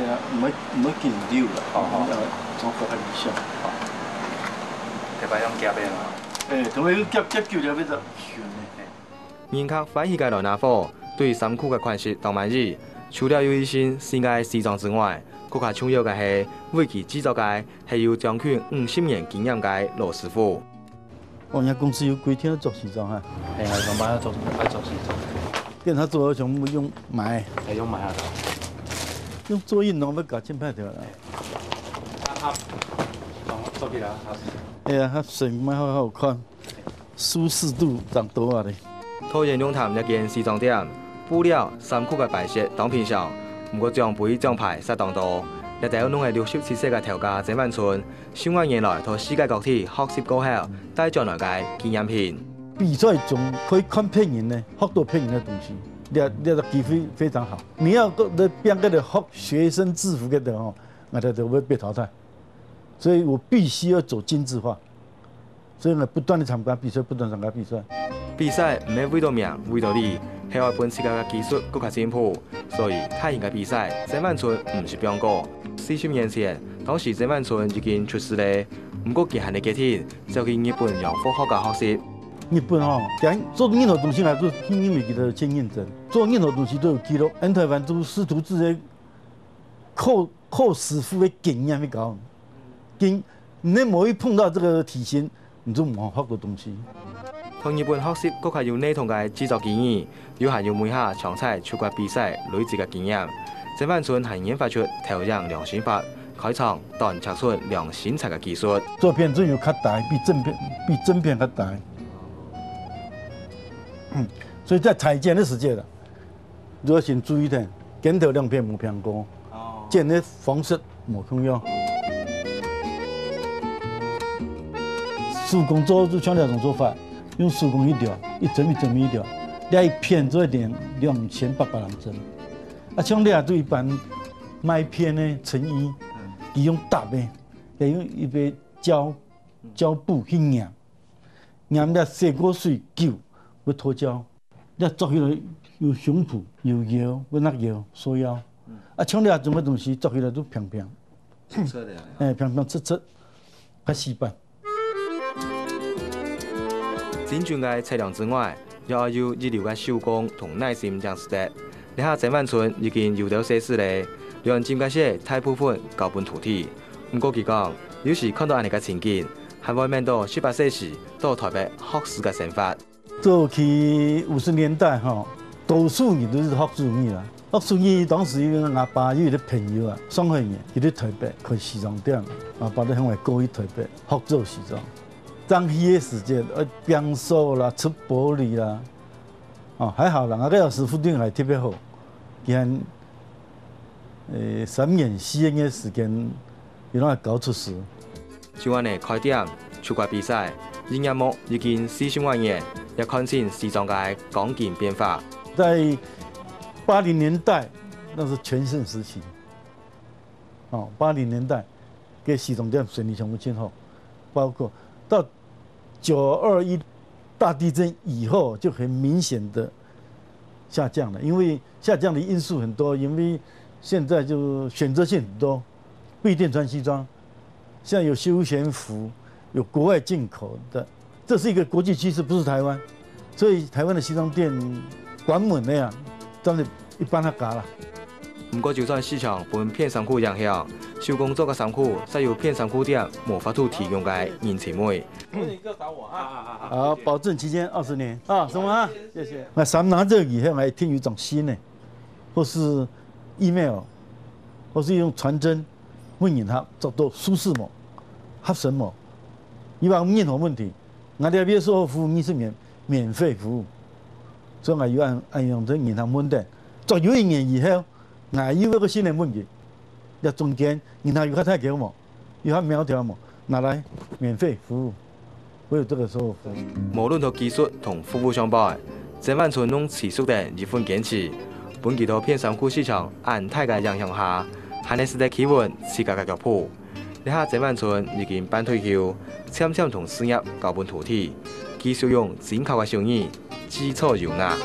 唔好見溜啦，總覺得理想。特別用夾嘅嘛。同埋夾久了要就酸咧。嚴格歡喜嘅來拿貨對衫褲嘅款式都滿意，除了有一身世界時裝之外，更加重要嘅係為其製作嘅係有將近50年經驗嘅羅師傅。我哋公司有幾天做時裝啊？係啊，上班做時裝。跟他做全部用買，係用買下頭。用做印弄要搞真歹條啦。做起來哎呀，它水蠻好看，舒適度增多啊咧。桃園龍潭一間時裝店，布料、衫褲嘅擺設當平常，不過獎杯獎牌實當多。一條攏係67歲嘅調價鄭萬春，上萬年來到世界各地學習過後，帶進來嘅紀念品。比賽中可以看配音呢，學到配音的東西，你的機會非常好。你要變個的學生制服嘅哦，我哋就會被淘汰。所以我必須要走精緻化，所以我不斷地參加比賽，不斷參加比賽。比賽唔係為到名，為到利，係為本世界嘅技術更加進步。所以他應該比賽，鄭萬春唔是邊個。40年前，當時鄭萬春已經出師咧，唔過佢係你嘅天，就去日本洋科學家學習。日本做任何東西來都因為佢的經驗值，做任何東西都有記錄。俺台灣都師徒制嘅靠師傅嘅經驗去搞。你某一碰到這個體型，你就冇學到東西。同日本學習，更加有呢同嘅製作經驗，又係要每下詳細出國比賽累積嘅經驗。鄭萬春係研發出調樣量身法，開創斷尺寸量身材嘅技術。做片子要較大，比正片較大。所以在裁剪的時間啦，如果先注意點，剪頭兩片冇偏高，剪的方式冇重要。手工做就像那種做法，用手工一條，一針一針一條，你一片做一點2800人針。啊，像你啊，對一般賣片的成衣，佢用搭的，佢用一個膠布去染了洗過水舊。要脫膠，你做起來有胸脯、有腰、有那腰、縮腰。啊，像你啊種嘅東西做起來都平平，平平切切，較死板。精準嘅測量之外，又要有一流嘅手工同耐心將實力。你下鄭萬春已經有到寫詩咧，讓佔嘅些大部分交本徒弟。唔過佢講，有時看到人哋嘅情景，係會面到18歲時到台北學師嘅想法。做起50年代多數人都是學術語啦。學術語當時因為阿爸有啲朋友啊，上海人，佢喺台北開時裝店，阿爸都向外過去台北學做時裝。張戲嘅時間，變數啦、出玻璃啦，還好啦。個師傅對我特別好，佢3年4年嘅時間，佢攏係搞出事。就按呢開店出國比賽，營業額已經40萬元。也看清時裝界廣見變化。在80年代，那是全盛時期。80年代嘅時裝店生意全部進好，包括到921大地震以後，就很明顯的下降了。因為下降的因素很多，因為現在就選擇性很多，不一定穿西裝，現在有休閒服，有國外進口的。這是一個國際趨勢，不是台灣，所以台灣的西裝店關門那樣，真係一般較假啦。不過就算市場被片衫褲影響，手工做嘅衫褲實有片衫褲店無法度提供嘅人情味。你不要打我啊！好，保證期間20年啊，什麼啊？謝謝。我衫拿這以後，我一定有一種新的，或是 email， 或是用傳真問人他做到舒適模、合身模，以往任何問題。我哋邊售後服務你是免費服務，所以我要按用這銀行問題。做有1年以後，我有一個新的問題，要中間銀行有較太給我，有較苗條我，拿來免費服務，我有這個售後服務。無論同技術同服務相比，鄭萬春攏持續地一份堅持。本期到片衫褲市場按大嘅影響下，還係時代企穩自家嘅腳步。你下鄭萬春已經半退休，漸漸同事業交本徒弟，繼續用緊扣嘅手藝，基礎優雅。